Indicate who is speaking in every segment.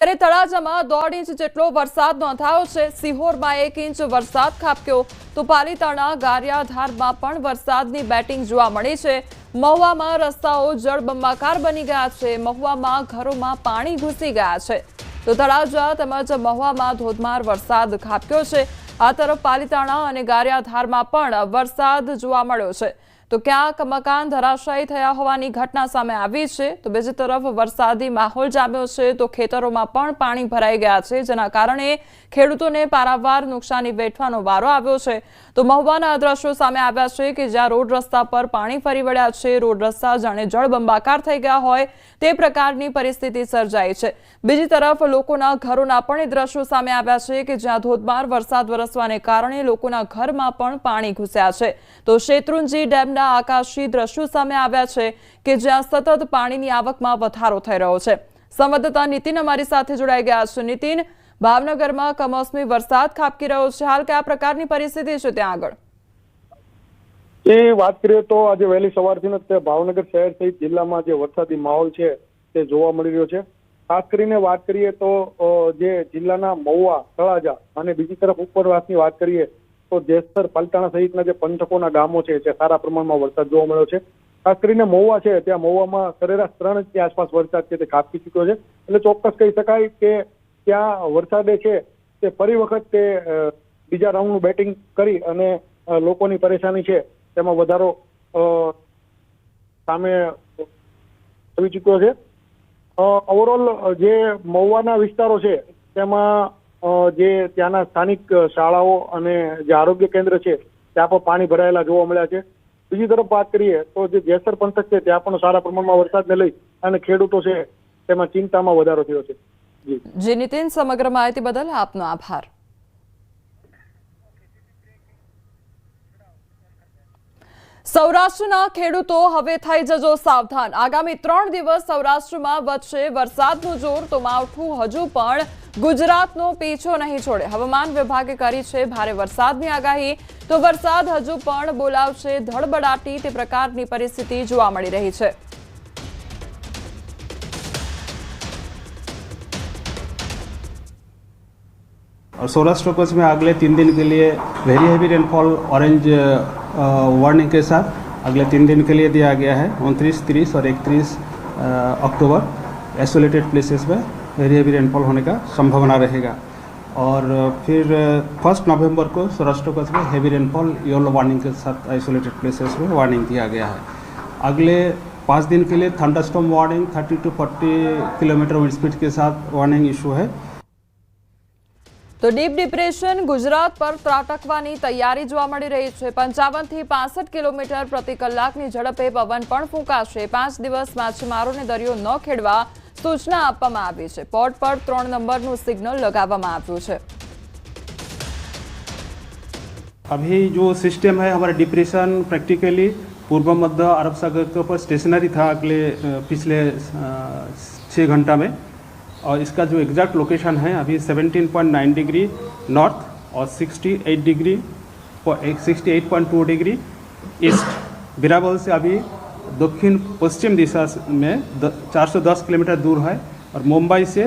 Speaker 1: ત્યારે તળાજામાં 1.5 ઇંચ જેટલો વરસાદ નોંધાયો છે। સિહોરમાં 1 ઇંચ વરસાદ ખાબક્યો તો પાલીતાણા ગારિયાધારમાં પણ વરસાદની બેટિંગ જોવા મળી છે। મહુવામાં રસ્તાઓ જળબંબાકાર બની ગયા છે। મહુવામાં ઘરોમાં પાણી ઘૂસી ગયા છે તો તળાજા તેમજ મહુવામાં ધોધમાર વરસાદ ખાબક્યો છે। આ તરફ પાલીતાણા અને ગારિયાધારમાં પણ વરસાદ જોવા મળ્યો છે તો ક્યાંક મકાન ધરાશાયી થયા હોવાની ઘટના સામે આવી છે તો બીજી તરફ વરસાદી માહોલ જામ્યો છે તો ખેતરોમાં પણ પાણી ભરાઈ ગયા છે જેના કારણે ખેડૂતોને પારાવાર નુકસાની વેઠવાનો વારો આવ્યો છે તો મહુવાના દ્રશ્યો સામે આવ્યા છે કે જ્યાં રોડ રસ્તા પર પાણી ફરી વળ્યા છે। રોડ રસ્તા જાણે જળબંબાકાર થઈ ગયા હોય તે પ્રકારની પરિસ્થિતિ સર્જાઈ છે। બીજી તરફ લોકોના ઘરોના પણ એ દ્રશ્યો સામે આવ્યા છે કે જ્યાં ધોધમાર વરસાદ વરસવાને કારણે લોકોના ઘરમાં પણ પાણી ઘૂસ્યા છે તો શેત્રુંજી ડેમના આકાશી દ્રશ્યો સામે આવ્યા છે કે જ્યાં સતત પાણીની આવકમાં વધારો થઈ રહ્યો છે। સંવાદદાતા નીતિન અમારી સાથે જોડાઈ ગયા છે। નીતિન, ભાવનગરમાં કમોસમી વરસાદ ખાબકી રહ્યો છે, હાલ કયા પ્રકારની પરિસ્થિતિ છે ત્યાં આગળ?
Speaker 2: એ વાત કરીએ તો આજે વહેલી સવારથી જ ભાવનગર શહેર સહિત જિલ્લામાં જે વરસાદી માહોલ છે તે જોવા મળી રહ્યો છે। ખાસ કરીને વાત કરીએ તો જે જિલ્લાના મહુવા, તળાજા અને બીજી તરફ ઉપરવાસની વાત કરીએ તો જેસર, પાલીતાણા સહિતના જે પંથકોના ગામો છે તે સારા પ્રમાણમાં વરસાદ જોવા મળ્યો છે। ખાસ કરીને મહુવા છે ત્યાં મહુવામાં સરેરાશ 3 ઇંચની આસપાસ વરસાદ છે તે ખાબકી ચૂક્યો છે એટલે ચોક્કસ કહી શકાય કે ત્યાં વરસાદે છે તે ફરી વખત તે બીજા રાઉન્ડનું બેટિંગ કરી અને લોકોની પરેશાની છે તેમાં વધારો સામે આવી ચૂક્યો છે। ઓવરઓલ જે મહુવાના વિસ્તારો છે તેમાં જે ત્યાંના સ્થાનિક શાળાઓ અને જે આરોગ્ય કેન્દ્ર છે ત્યાં પણ પાણી ભરાયેલા જોવા મળ્યા છે। બીજી તરફ વાત કરીએ તો જે જેસર પંથક છે ત્યાં પણ સારા પ્રમાણમાં વરસાદને લઈ અને ખેડૂતો છે તેમાં ચિંતામાં વધારો થયો છે।
Speaker 1: જી નીતિન, સમગ્ર માહિતી બદલ આપનો આભાર। સૌરાષ્ટ્રના ખેડૂતો હવે થઈ જજો સાવધાન। આગામી 3 દિવસ સૌરાષ્ટ્રમાં વધશે વરસાદનું જોર તો માવઠું હજુ પણ ગુજરાતનો પીછો નહીં છોડે। હવામાન વિભાગે કરી છે ભારે વરસાદની આગાહી તો વરસાદ હજુ પણ બોલાવશે ધડબડાટી તે પ્રકારની પરિસ્થિતિ જોવા મળી રહી છે।
Speaker 3: और सौराष्ट्र कच्छ में अगले 3 दिन के लिए very heavy rainfall orange warning के साथ अगले 3 दिन के लिए दिया गया है। 29, 30 और 31 अक्टूबर आइसोलेटेड प्लेसेस में वेरी हैवी रेनफॉल होने का संभावना रहेगा और फिर 1 नवंबर को सौराष्ट्र कच्छ में हैवी रेनफॉल येलो वार्निंग के साथ आइसोलेटेड प्लेसेस में वार्निंग दिया गया है। अगले 5 दिन के लिए thunderstorm warning 30 to 40 kilometre wind speed के साथ वार्निंग इशू है।
Speaker 1: તો ડીપ ડિપ્રેશન ગુજરાત પર ત્રાટકવાની તૈયારી જોવા મળી રહી છે। 55 થી 65 કિલોમીટર પ્રતિ કલાકની ઝડપે પવન પણ ફૂંકાશે। 5 દિવસ માછીમારોને દરિયો ન ખેડવા સૂચના આપવામાં આવી છે। પોર્ટ પર 3 નંબરનું સિગ્નલ लगावવામાં આવ્યું છે।
Speaker 3: अभी जो सिस्टम है हमारा डिप्रेशन प्रैक्टिकली पूर्व मध्य अरब सागर के ऊपर स्टेशनरी था अगले पिछले 6 घंटा में और इसका जो एग्जैक्ट लोकेशन है अभी 17.9 डिग्री नॉर्थ और 68.2 डिग्री ईस्ट बिराबल से अभी दक्षिण पश्चिम दिशा में 410 किलोमीटर दूर है और मुंबई से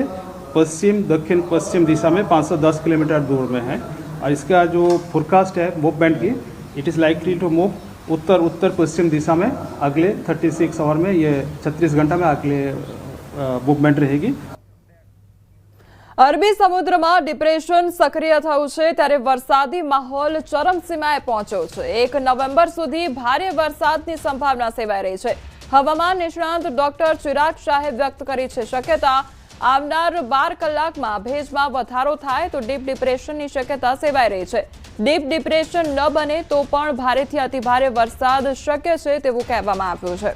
Speaker 3: पश्चिम दक्षिण पश्चिम दिशा में 510 किलोमीटर दूर में है। और इसका जो फोरकास्ट है मूवमेंट की it is likely to move उत्तर उत्तर पश्चिम दिशा में अगले 36 आवर में, ये 36 घंटा में अगले मूवमेंट रहेगी।
Speaker 1: અરબી સમુદ્રમાં ડિપ્રેશન સક્રિય થયું છે ત્યારે વરસાદી માહોલ ચરમસીમાએ પહોંચ્યો છે। 1 નવેમ્બર સુધી ભારે વરસાદની સંભાવના સેવાઈ રહી છે। હવામાન નિષ્ણાંત ડોક્ટર ચિરાગ શાહે વ્યક્ત કરી છે શક્યતા આવનાર 12 કલાકમાં ભેજમાં વધારો થાય તો ડીપ ડિપ્રેશનની શક્યતા સેવાઈ રહી છે। ડીપ ડિપ્રેશન ન બને તો પણ ભારેથી અતિભારે વરસાદ શક્ય છે તેવું કહેવામાં આવ્યું છે।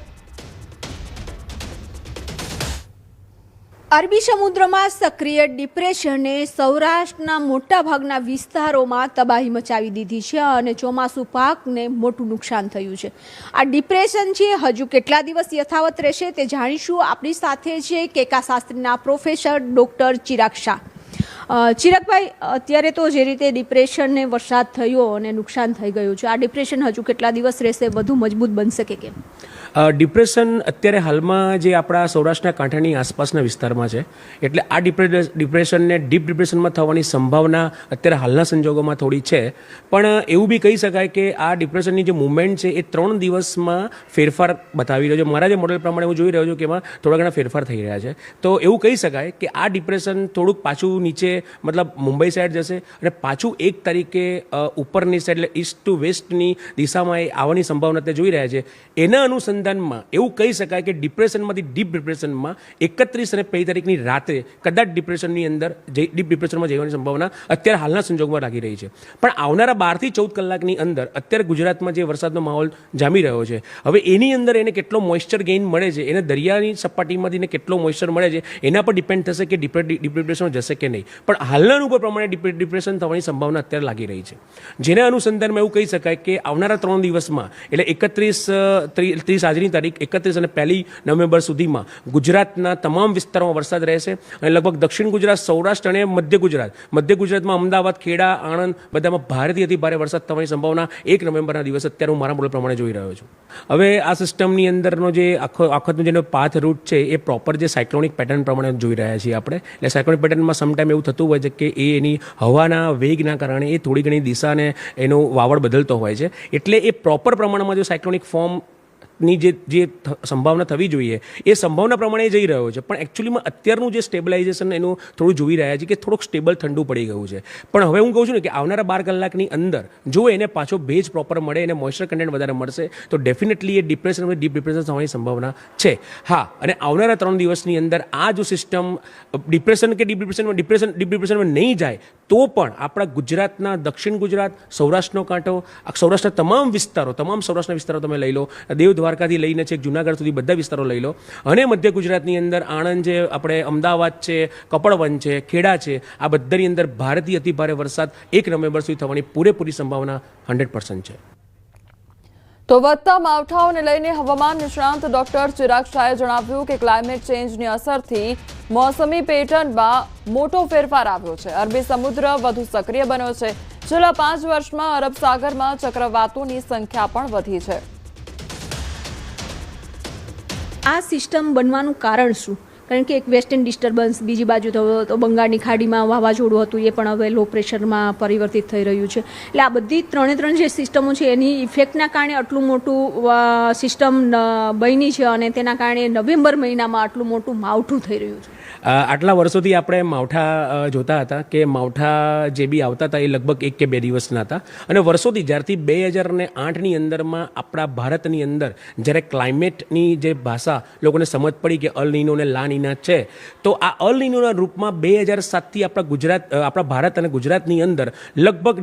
Speaker 4: અરબી સમુદ્રમાં સક્રિય ડિપ્રેશને સૌરાષ્ટ્રના મોટાભાગના વિસ્તારોમાં તબાહી મચાવી દીધી છે અને ચોમાસુ પાકને મોટું નુકસાન થયું છે। આ ડિપ્રેશન છે હજુ કેટલા દિવસ યથાવત રહેશે તે જાણીશું। આપણી સાથે છે કેકાશાસ્ત્રીના પ્રોફેસર ડૉક્ટર ચિરાગ શાહ। ચિરાગભાઈ, અત્યારે તો જે રીતે ડિપ્રેશનને વરસાદ થયો અને નુકસાન થઈ ગયું છે, આ ડિપ્રેશન હજુ કેટલા દિવસ રહેશે, વધુ મજબૂત બનશે કે કેમ?
Speaker 5: ડિપ્રેશન અત્યારે હાલમાં જે આપણા સૌરાષ્ટ્રના કાંઠાની આસપાસના વિસ્તારમાં છે, એટલે આ ડિપ્રેશનને ડીપ ડિપ્રેશનમાં થવાની સંભાવના અત્યારે હાલના સંજોગોમાં થોડી છે. પણ એવું બી કહી શકાય કે આ ડિપ્રેશનની જે મૂવમેન્ટ છે એ 3 દિવસમાં ફેરફાર બતાવી રહ્યો છે. મારા જે મોડેલ પ્રમાણે હું જોઈ રહ્યો છું કે એમાં થોડા ઘણા ફેરફાર થઈ રહ્યા છે. તો એવું કહી શકાય કે આ ડિપ્રેશન થોડુંક પાછું નીચે મતલબ મુંબઈ સાઈડ જશે અને પાછું 1 તારીખે ઉપરની સાઈડ એટલે ઈસ્ટ ટુ વેસ્ટની દિશામાં એ આવવાની સંભાવના તે જોઈ રહ્યા છે. એના અનુસંધાનમાં એવું કહી શકાય કે ડિપ્રેશનમાંથી ડીપ ડિપ્રેશનમાં 31 અને 2 તારીખની રાત્રે કદાચ ડિપ્રેશનની અંદર ડીપ ડિપ્રેશનમાં જવાની સંભાવના અત્યારે હાલના સંજોગમાં લાગી રહી છે. પણ આવનારા 12 થી 14 કલાકની અંદર અત્યારે ગુજરાતમાં જે વરસાદનો માહોલ જામી રહ્યો છે, હવે એની અંદર એને કેટલો મોઇસ્ચર ગેઇન મળે છે, એને દરિયાની સપાટીમાંથી કેટલો મોઇસ્ચર મળે છે એના પર ડિપેન્ડ થશે કે ડીપ ડિપ્રેશનમાં જશે કે નહીં. પણ હાલના અનુભવ પ્રમાણે ડિપ્રેશન થવાની સંભાવના અત્યારે લાગી રહી છે. જેના અનુસંધાનમાં એવું કહી શકાય કે આવનારા 3 દિવસમાં એટલે 30 આજની તારીખ 31 અને 1 નવેમ્બર સુધીમાં ગુજરાતના તમામ વિસ્તારોમાં વરસાદ રહેશે અને લગભગ દક્ષિણ ગુજરાત, સૌરાષ્ટ્ર અને મધ્ય ગુજરાતમાં અમદાવાદ, ખેડા, આણંદ બધામાં ભારેથી અતિ ભારે વરસાદ થવાની સંભાવના 1 નવેમ્બરના દિવસે અત્યારે હું મારા મોડેલ પ્રમાણે જોઈ રહ્યો છું. હવે આ સિસ્ટમની અંદરનો જે આખતનો જેનો પાથ રૂટ છે એ પ્રોપર જે સાયક્લોનિક પેટર્ન પ્રમાણે જોઈ રહ્યા છીએ આપણે. એટલે સાયક્લોનિક પેટર્નમાં સમટાઈમ એવું થતું હોય છે કે એની હવાના વેગના કારણે એ થોડી ઘણી દિશાને એનો વાવડ બદલતો હોય છે. એટલે એ પ્રોપર પ્રમાણમાં જો સાયક્લોનિક ફોર્મની જે સંભાવના થવી જોઈએ એ સંભાવના પ્રમાણે જઈ રહ્યો છે. પણ એકચ્યુઅલીમાં અત્યારનું જે સ્ટેબલાઇઝેશન એનું થોડું જોઈ રહ્યા છે કે થોડુંક સ્ટેબલ ઠંડુ પડી ગયું છે. પણ હવે હું કહું છું ને કે આવનારા 12 કલાકની અંદર જો એને પાછો ભેજ પ્રોપર મળે, એને મોઇસ્ચર કન્ટેન્ટ વધારે મળશે તો ડેફિનેટલી એ ડિપ્રેશન અને ડીપ ડિપ્રેશન થવાની સંભાવના છે. હા, અને આવનારા 3 દિવસની અંદર આ જો સિસ્ટમ ડિપ્રેશન કે ડીપ ડિપ્રેશનમાં નહીં જાય તો પણ આપણા ગુજરાતના દક્ષિણ ગુજરાત, સૌરાષ્ટ્રનો કાંઠો, સૌરાષ્ટ્રના તમામ સૌરાષ્ટ્રના વિસ્તારો તમે લઈ લો, દેવ દ્વારકાથી લઈને છેક જુનાગઢ સુધી બધા વિસ્તારો લઈ લો, અને મધ્ય ગુજરાતની અંદર આણંદ છે, આપણે અમદાવાદ છે, કપડવન છે, ખેડા છે, આ બધાની અંદર ભારેથી અતિ ભારે વરસાદ 1 નવેમ્બર સુધી થવાની પૂરેપૂરી સંભાવના 100% છે.
Speaker 1: તો વધતા માવઠાઓને લઈને હવામાન નિષ્ણાંત ડોક્ટર ચિરાગ શાહે જણાવ્યું કે ક્લાઇમેટ ચેન્જની અસરથી મોસમી પેટર્નમાં મોટો ફેરફાર આવ્યો છે. અરબી સમુદ્ર વધુ સક્રિય બન્યો છે. છેલ્લા 5 વર્ષમાં અરબ સાગરમાં ચક્રવાતોની સંખ્યા પણ વધી છે.
Speaker 4: આ સિસ્ટમ બનવાનું કારણ શું? કારણ કે એક વેસ્ટર્ન ડિસ્ટર્બન્સ, બીજી બાજુ તો બંગાળની ખાડીમાં વાવાઝોડું હતું એ પણ હવે લો પ્રેશરમાં પરિવર્તિત થઈ રહ્યું છે. એટલે આ બધી 3 જે સિસ્ટમો છે એની ઇફેક્ટના કારણે આટલું મોટું સિસ્ટમ બની છે અને તેના કારણે નવેમ્બર મહિનામાં આટલું મોટું માવઠું થઈ રહ્યું છે.
Speaker 5: આટલા વર્ષોથી આપણે માવઠા જોતા હતા કે માવઠા જે બી આવતા હતા એ લગભગ 1 કે 2 દિવસના હતા. અને વર્ષોથી જ્યારથી 2008ની અંદરમાં આપણા ભારતની અંદર જ્યારે ક્લાઇમેટની જે ભાષા લોકોને સમજ પડી કે અલ નીનો અને લા નીના છે, તો આ અલ નીનોના રૂપમાં 2007થી આપણા ભારત અને ગુજરાતની અંદર લગભગ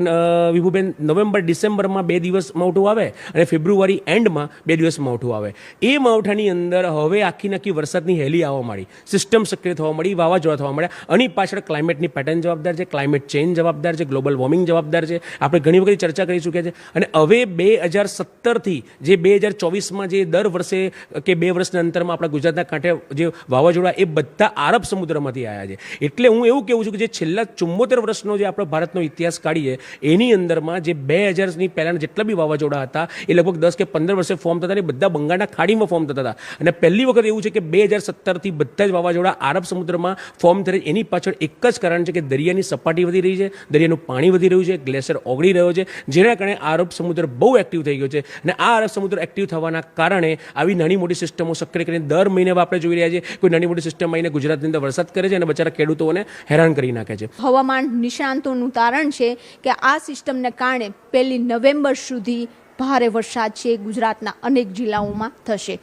Speaker 5: વિભુબેન નવેમ્બર ડિસેમ્બરમાં 2 દિવસ માવઠું આવે અને ફેબ્રુઆરી એન્ડમાં 2 દિવસ માવઠું આવે. એ માવઠાની અંદર હવે આખી વરસાદની હેલી આવવા માંડી, સિસ્ટમ સક્રિય થવા મળી, વાવાઝોડા થવા મળ્યા. આની પાછળ ક્લાઇમેટની પેટર્ન જવાબદાર છે, ક્લાઇમેટ ચેન્જ જવાબદાર છે, ગ્લોબલ વોર્મિંગ જવાબદાર છે. આપણે ઘણી વખત ચર્ચા કરી ચૂક્યા છે. અને હવે 2017થી જે 2024માં જે દર વર્ષે કે 2 વર્ષના અંતરમાં આપણા ગુજરાતના કાંઠે જે વાવાઝોડા એ બધા આરબ સમુદ્રમાંથી આવ્યા છે. એટલે હું એવું કહેવું છું કે જે છેલ્લા 74 વર્ષનો જે આપણો ભારતનો ઇતિહાસ કાઢીએ એની અંદરમાં જે 2000ની પહેલાંના જેટલા બી વાવાઝોડા હતા એ લગભગ 10 કે 15 વર્ષે ફોર્મ થતા, એ બધા બંગાળના ખાડીમાં ફોર્મ થતા હતા. અને પહેલી વખત એવું છે કે 2017થી બધા જ વાવાઝોડા આરબ સમુદ્રમાં ફોર્મ થાય. એની પાછળ એક જ કારણ છે કે દરિયાની સપાટી વધી રહી છે, દરિયાનું પાણી વધી રહ્યું છે, ગ્લેશિયર ઓગળી રહ્યો છે, જેના કારણે આરબ સમુદ્ર બહુ એક્ટિવ થઈ ગયો છે. અને આ આરબ સમુદ્ર એક્ટિવ થવાના કારણે આવી નાની મોટી સિસ્ટમો સક્રિય કરીને દર મહિને આપણે જોઈ રહ્યા છીએ કોઈ નાની મોટી સિસ્ટમ આવીને ગુજરાતની અંદર વરસાદ કરે છે અને બચારા ખેડૂતોને હેરાન કરી નાખે છે.
Speaker 4: હવામાન નિષ્ણાંતોનું તારણ છે કે આ સિસ્ટમને કારણે 1 નવેમ્બર સુધી ભારે વરસાદ છે ગુજરાતના અનેક જિલ્લાઓમાં થશે.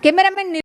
Speaker 4: કેમેરામેન